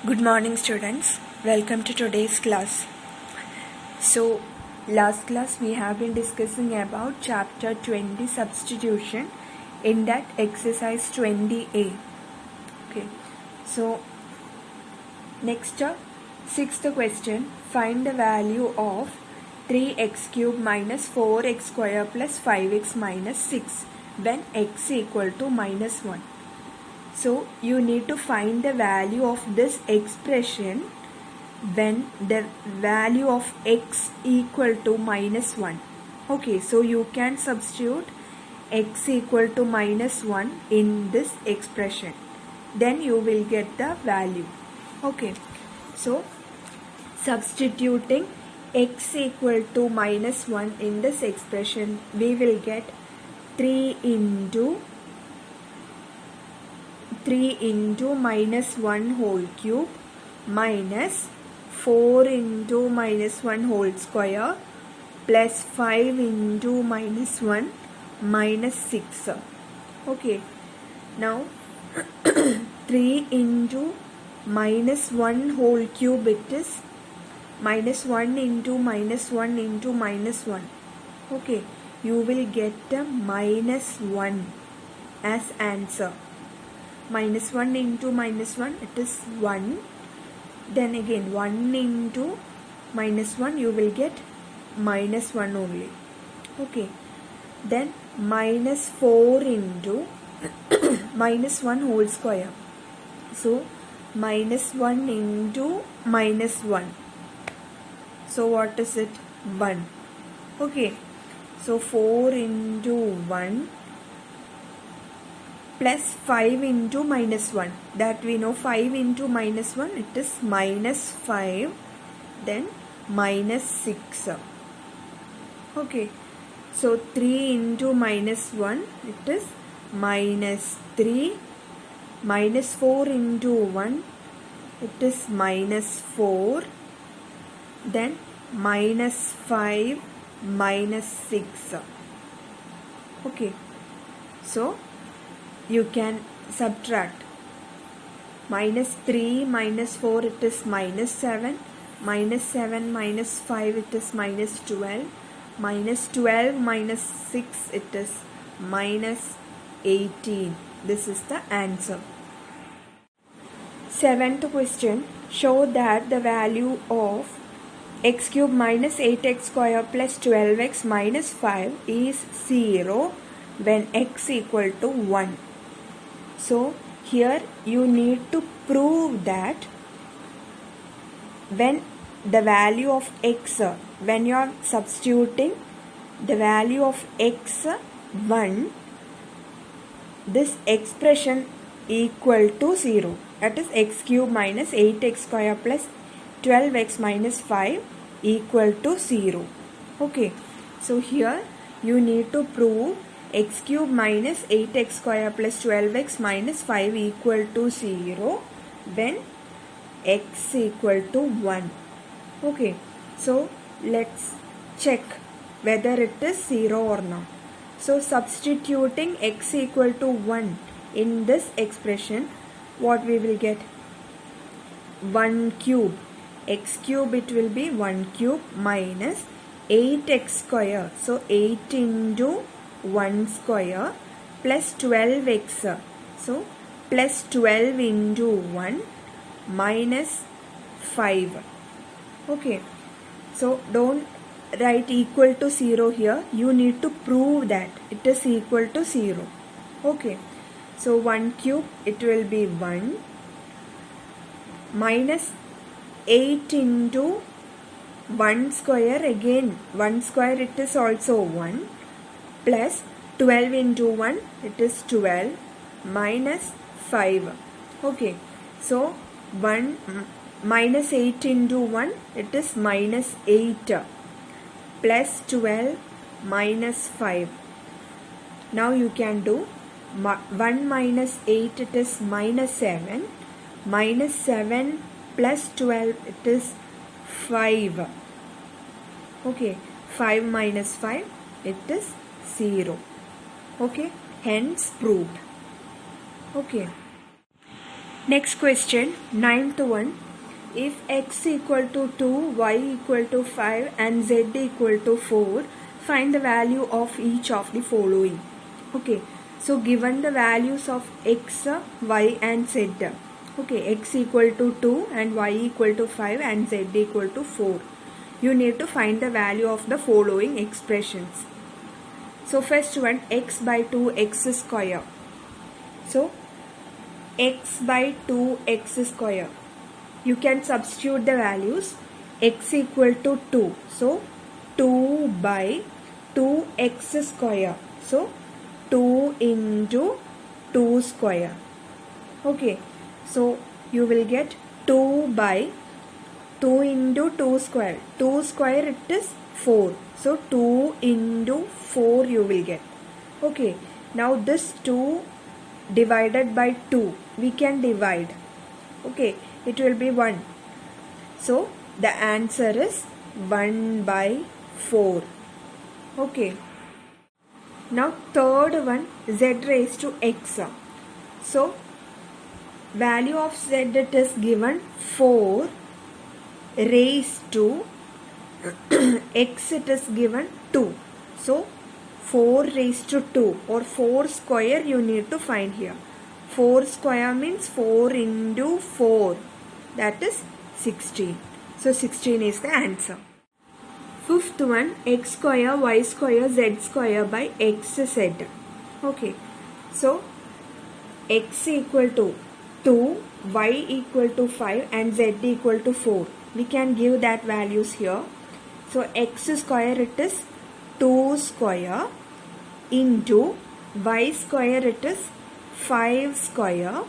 Good morning, students. Welcome to today's class. So, last class we have been discussing about chapter 20 substitution in that exercise 20a. Okay. So, next sixth question, find the value of 3x cube minus 4x square plus 5x minus 6 when x equal to minus 1. So you need to find the value of this expression when the value of x equal to minus 1. Okay, so you can substitute x equal to minus 1 in this expression. Then you will get the value. Okay, so substituting x equal to minus 1 in this expression, we will get 3 into minus 1 whole cube minus 4 into minus 1 whole square plus 5 into minus 1 minus 6. Okay, now 3 into minus 1 whole cube, it is minus 1 into minus 1 into minus 1. Okay, you will get a minus 1 as answer. Minus 1 into minus 1, it is 1. Then again 1 into minus 1, you will get minus 1 only. Okay. Then minus 4 into minus 1 whole square. So minus 1 into minus 1. So what is it? 1. Okay. So 4 into 1 plus 5 into minus 1, that we know 5 into minus 1, it is minus 5, then minus 6. Okay, so 3 into minus 1, it is minus 3, minus 4 into 1, it is minus 4, then minus 5, minus 6. Okay, so you can subtract minus 3 minus 4, it is minus 7, minus 7 minus 5, it is minus 12, minus 12 minus 6, it is minus 18. This is the answer. Seventh question, show that the value of x cube minus 8x square plus 12x minus 5 is 0 when x equal to 1. So here you need to prove that when the value of x, when you are substituting the value of x 1, this expression equal to 0. That is x cube minus 8x square plus 12x minus 5 equal to 0. Okay. So here you need to prove x cube minus 8x square plus 12x minus 5 equal to 0 when x equal to 1. Okay, so let's check whether it is 0 or not. So substituting x equal to 1 in this expression, what we will get? 1 cube. X cube, it will be 1 cube minus 8x square. So 8 into 1 square plus 12x. So plus 12 into 1 minus 5. Okay. So don't write equal to 0 here. You need to prove that it is equal to 0. Okay. So 1 cube, it will be 1 minus 8 into 1 square, again 1 square, it is also 1 plus 12 into 1, it is 12 minus 5. Okay, so 1 minus 8 into 1, it is minus 8 plus 12 minus 5. Now you can do 1 minus 8, it is minus 7, minus 7 plus 12, it is 5. Okay, 5 minus 5, it is 0. Okay, hence proved. Okay, Next question, ninth one. If x equal to 2, y equal to 5 and z equal to 4, find the value of each of the following. Okay, so given the values of x, y and z. Okay, x equal to 2 and y equal to 5 and z equal to 4. You need to find the value of the following expressions. So first one, x by 2 x square. So x by 2 x square. You can substitute the values. X equal to 2. So 2 by 2 x square. So 2 into 2 square. Okay. So you will get 2 by 2 into 2 square. 2 square it is 4. So 2 into 4 you will get. Okay. Now this 2 divided by 2 we can divide. Okay, it will be 1. So the answer is 1 by 4. Okay. Now third one, z raised to x. So value of z it is given 4 raised to x it is given 2. So 4 raised to 2 or 4 square you need to find here. 4 square means 4 into 4, that is 16. So 16 is the answer. Fifth one, x square, y square, z square by x z. Okay, so x equal to 2, y equal to 5 and z equal to 4. We can give that values here. So x square it is 2 square into y square it is 5 square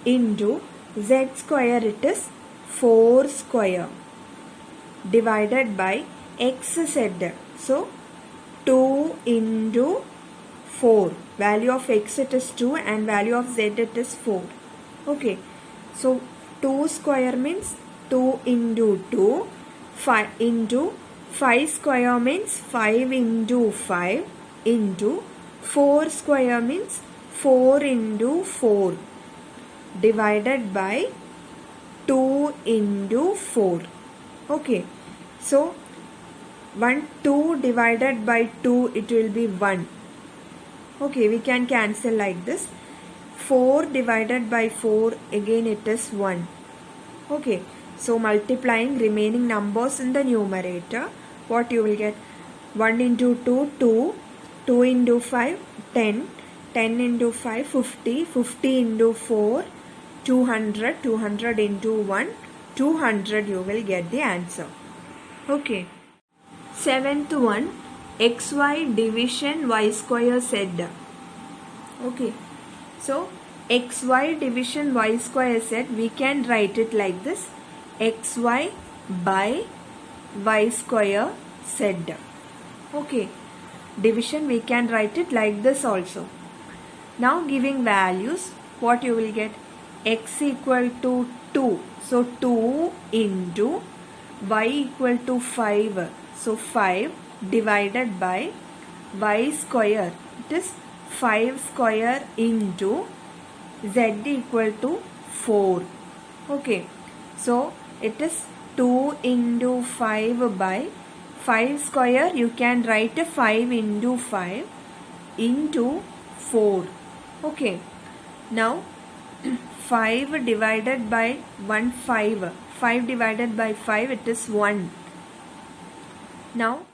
into z square it is 4 square divided by x z. So 2 into 4. Value of x it is 2 and value of z it is 4. Okay. So 2 square means 2 into 2. 5 into 5 square means 5 into 5 into 4 square means 4 into 4 divided by 2 into 4. Okay. So 2 divided by 2 it will be 1. Okay, we can cancel like this. 4 divided by 4 again it is 1. Okay. So multiplying remaining numbers in the numerator, what you will get? 1 into 2, 2, 2 into 5, 10, 10 into 5, 50, 50 into 4, 200, 200 into 1, 200 you will get the answer. Okay. Seventh one, xy division y square z. Okay. So xy division y square z, we can write it like this. xy by y square z. Okay. Division we can write it like this also. Now giving values, what you will get? X equal to 2. So 2 into y equal to 5. So 5 divided by y square. It is 5 square into z equal to 4. Okay. So it is 2 into 5 by 5 square. You can write 5 into 5 into 4. Okay. Now 5 divided by 1 5. 5 divided by 5 it is 1. Now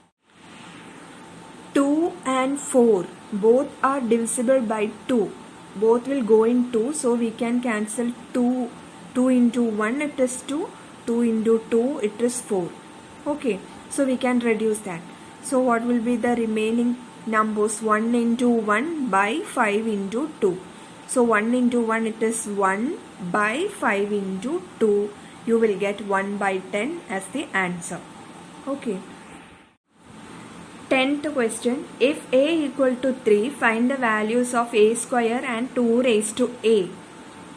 2 and 4 both are divisible by 2. Both will go in 2. So we can cancel 2. 2 into 1 it is 2. 2 into 2 it is 4. Okay. So we can reduce that. So what will be the remaining numbers? 1 into 1 by 5 into 2. So 1 into 1 it is 1 by 5 into 2. You will get 1 by 10 as the answer. Okay. 10th question. If a equal to 3, find the values of a square and 2 raised to a.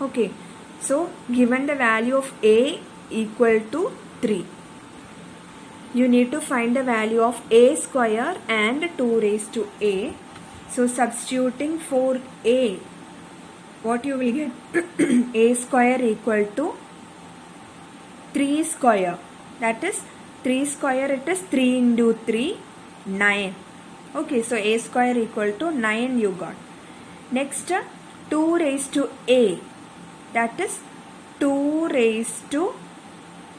Okay. So given the value of a equal to 3. You need to find the value of a square and 2 raised to a. So substituting for a, what you will get? A square equal to 3 square. That is 3 square, it is 3 into 3, 9. Okay, so A square equal to 9 you got. Next, 2 raised to A. That is 2 raised to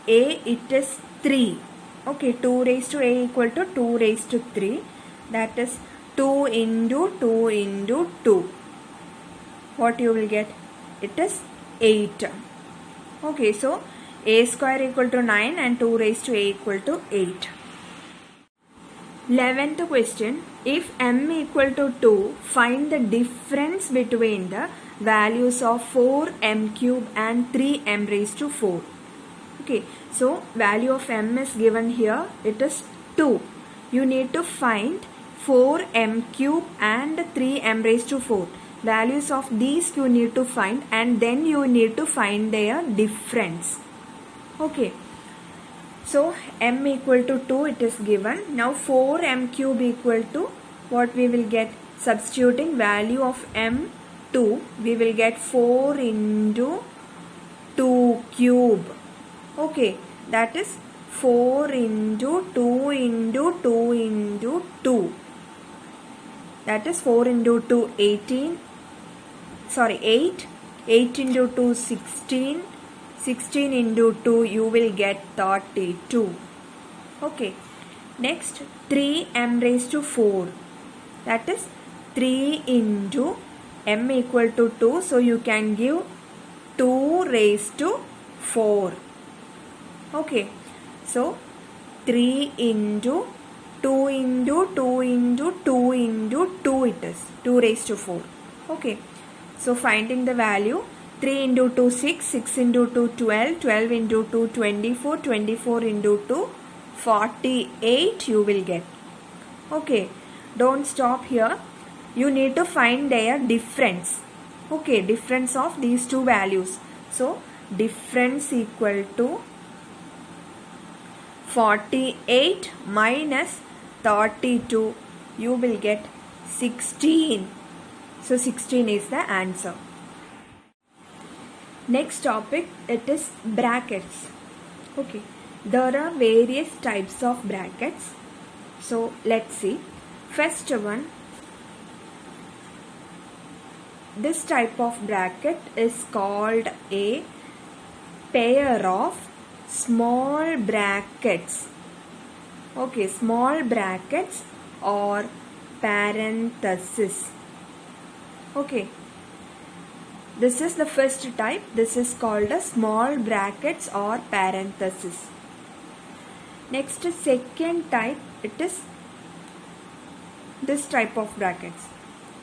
A, it is 3. Okay, 2 raised to A equal to 2 raised to 3. That is 2 into 2 into 2. What you will get? It is 8. Okay, so A square equal to 9 and 2 raised to A equal to 8. 11th question. If m equal to 2, find the difference between the values of 4m cube and 3m raised to 4. Okay, so value of m is given here. It is 2. You need to find 4m cube and 3m raised to 4. Values of these you need to find, and then you need to find their difference. Okay, so m equal to 2 it is given. Now 4m cube equal to what we will get? Substituting value of m 2, we will get 4 into 2 cube. Okay, that is 4 into 2 into 2 into 2. That is 4 into 2, 8. 8 into 2, 16. 16 into 2, you will get 32. Okay. Next, 3m raised to 4. That is 3 into m equal to 2. So, you can give 2 raised to 4. Okay. So, 3 into 2 into 2 into 2 into 2 it is. 2 raised to 4. Okay. So, finding the value, 3 into 2, 6, 6 into 2, 12, 12 into 2, 24, 24 into 2, 48 you will get. Okay, don't stop here. You need to find their difference. Okay, difference of these two values. So, difference equal to 48 minus 32, you will get 16. So, 16 is the answer. Next topic, it is brackets. Okay, there are various types of brackets. So, let's see. First one, this type of bracket is called a pair of small brackets. Okay, small brackets or parenthesis. Okay, this is the first type. This is called a small brackets or parenthesis. Next, second type, it is this type of brackets.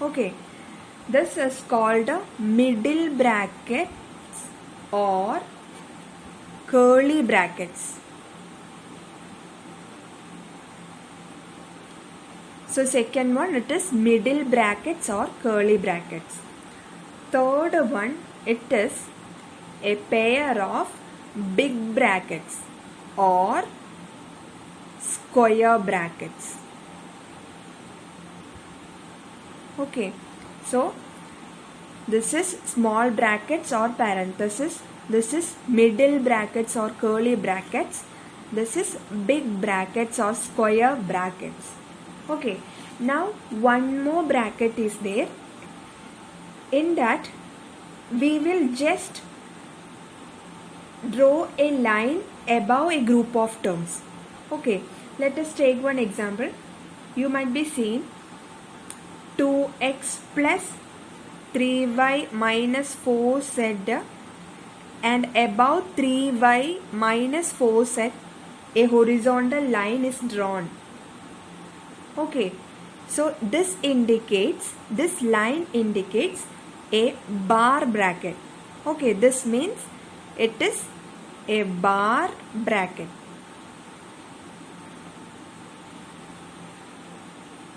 Okay, this is called a middle brackets or curly brackets. So, second one, it is middle brackets or curly brackets. Third one, it is a pair of big brackets or square brackets. Okay, so this is small brackets or parenthesis. This is middle brackets or curly brackets. This is big brackets or square brackets. Okay, now one more bracket is there. In that, we will just draw a line above a group of terms. Okay, let us take one example. You might be seeing 2x plus 3y minus 4z, and above 3y minus 4z a horizontal line is drawn. Okay, so this line indicates a bar bracket. Okay, this means it is a bar bracket.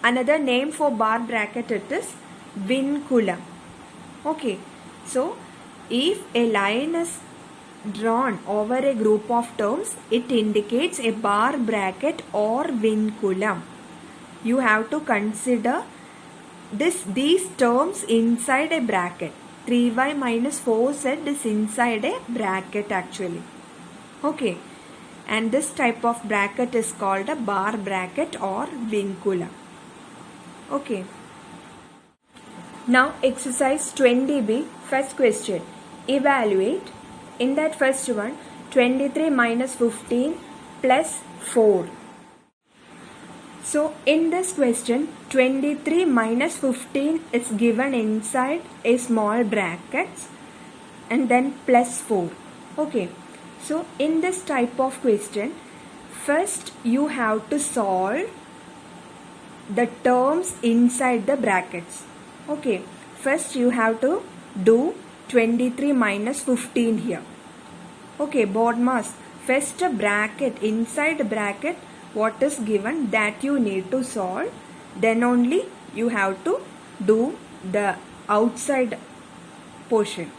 Another name for bar bracket, it is vinculum. Okay, so if a line is drawn over a group of terms, it indicates a bar bracket or vinculum. You have to consider these terms inside a bracket. 3y minus 4z is inside a bracket actually. Okay, and this type of bracket is called a bar bracket or vincula. Okay. Now exercise 20b, first question. Evaluate. In that first one, 23 minus 15 plus 4. So in this question, 23 minus 15 is given inside a small brackets and then plus 4. Okay. So in this type of question, first you have to solve the terms inside the brackets. Okay, first you have to do 23 minus 15 here. Okay, BODMAS, first a bracket, inside the bracket what is given that you need to solve, then only you have to do the outside portion.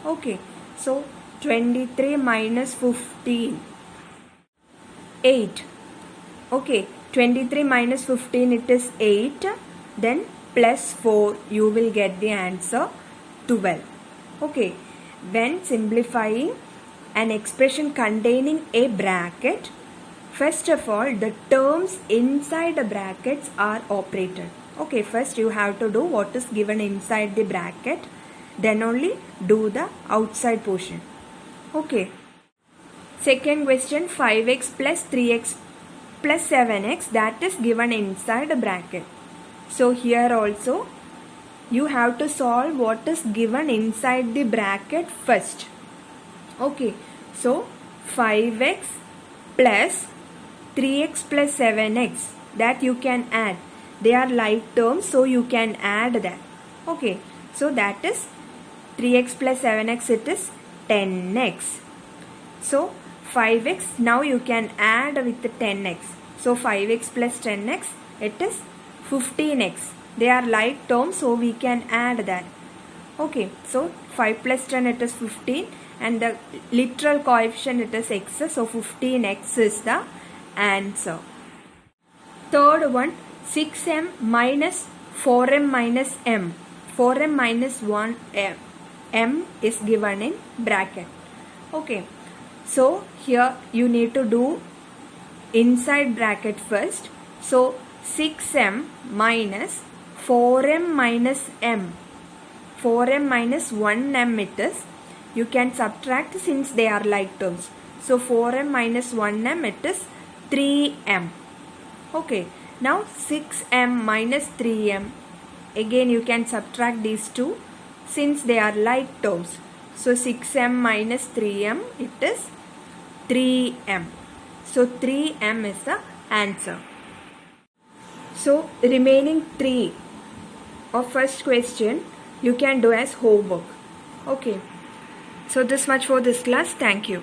Okay, so 23 minus 15, 8. Okay, 23 minus 15 it is 8, then plus 4 you will get the answer 12. Okay, when simplifying an expression containing a bracket, first of all the terms inside the brackets are operated. Okay, first you have to do what is given inside the bracket, then only do the outside portion. Okay, second question, 5x plus 3x plus 7x, that is given inside the bracket. So here also you have to solve what is given inside the bracket first. Okay, so 5x plus 3x plus 7x, that you can add. They are like terms, so you can add that. Okay, so that is 3x plus 7x, it is 10x. So 5x, now you can add with the 10x. So 5x plus 10x, it is 15x. They are like terms, so we can add that. Okay, so 5 plus 10 it is 15 and the literal coefficient it is x, so 15x is the answer. Third one, 6m minus 4m minus m. 4m minus 1m, m is given in bracket. Okay, so here you need to do inside bracket first. So 6m minus 4m minus m. 4m minus 1m it is. You can subtract since they are like terms. So 4m minus 1m it is 3m. Okay, now 6m minus 3m. Again you can subtract these two since they are like terms. So 6m minus 3m it is 3m. So 3m is the answer. So remaining 3 of first question you can do as homework. Okay. So this much for this class. Thank you.